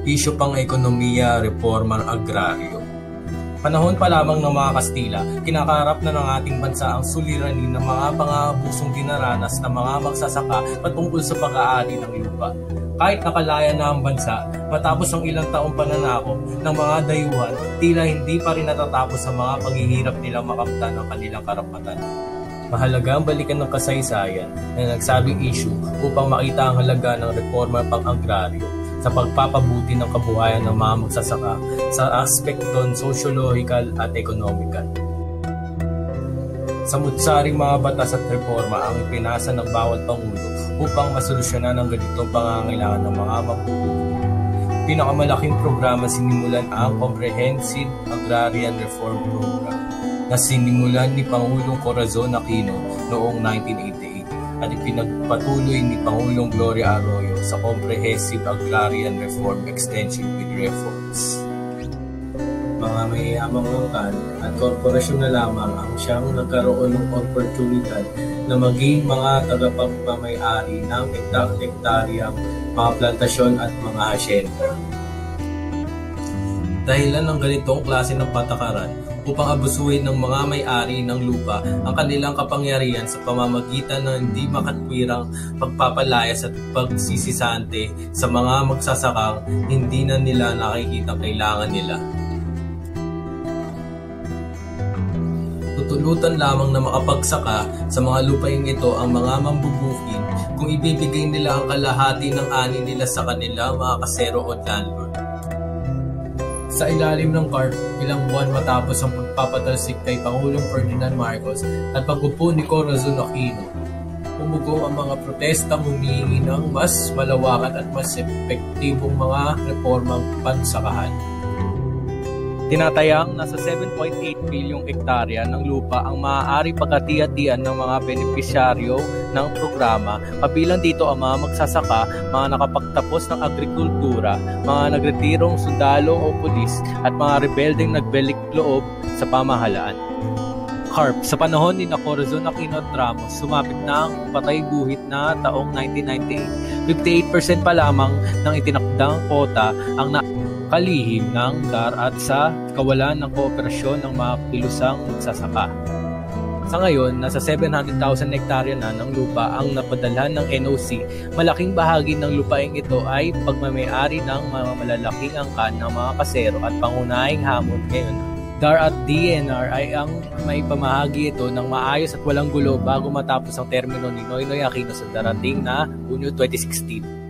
Isyu pang ekonomiya, reforma agraryo. Panahon pa lamang ng mga Kastila, kinakaharap na ng ating bansa ang suliranin ng mga pang-aabusong dinaranas ng mga magsasaka patungkol sa pag-aari ng lupa. Kahit nakalaya na ang bansa, matapos ang ilang taong pananakop ng mga dayuhan, tila hindi pa rin natatapos ang mga paghihirap nilang makamtan ng kanilang karapatan. Mahalaga ang balikan ng kasaysayan na nagsabing issue upang makita ang halaga ng reforma pang-agraryo sa pagpapabuti ng kabuhayan ng mga magsasaka sa aspekton sosyological at ekonomikal. Samut-saring mga batas at reforma ang ipinasa ng bawat Pangulo upang masolusyonan ang ganitong pangangailangan ng mga mabubuhay. Pinakamalaking programa sinimulan ang Comprehensive Agrarian Reform Program na sinimulan ni Pangulong Corazon Aquino noong 1988 at ipinagpatuloy ni Pangulong Gloria Arroyo sa Comprehensive Agrarian Reform Extension with Reforms. Mga mayayamang lokal at korporasyon na lamang ang siyang nagkaroon ng oportunidad na maging mga tagapagmamay-ari ng hektaryang mga plantasyon at mga hasyenda. Dahilan ng ganitong klase ng patakaran upang abusuhin ng mga may-ari ng lupa ang kanilang kapangyarihan sa pamamagitan ng hindi makatwirang pagpapalayas at pagsisisante sa mga magsasakang hindi na nila nakikita kailangan nila. Tutulutan lamang na makapagsaka sa mga lupaing ito ang mga mambubukin kung ibibigay nila ang kalahati ng ani nila sa kanilang mga kasero o landlord. Sa ilalim ng CARP, ilang buwan matapos ang pagpapatalsik kay Pangulong Ferdinand Marcos at pag-upo ni Corazon Aquino, umugong ang mga protestang humihingi ng mas malawakan at mas epektibong mga reformang pansakahan. Tinatayang nasa 7.8 milyong hektarya ng lupa ang maaari pagkati-hatian ng mga benepisyaryo ng programa, kabilang dito ang mga magsasaka, mga nakapagtapos ng agrikultura, mga nagretirong sundalo o pulis at mga rebeldeng nagbalik loob sa pamahalaan. CARP, sa panahon ni Corazon Aquino at Ramos, sumapit na ang patay guhit na taong 1998. 58% pa lamang ng itinakdang kota ang kalihim ng DAR at sa kawalan ng kooperasyon ng mga kilusang magsasaka. Sa ngayon, nasa 700,000 hektarya na ng lupa ang napadalhan ng NOC. Malaking bahagi ng lupaing ito ay pagmamayari ng mga malalaking angkan ng mga kasero at pangunahing hamon ngayon. DAR at DNR ay ang may pamahagi ito ng maayos at walang gulo bago matapos ang termino ni Noynoy Aquino sa darating na Hunyo 2016.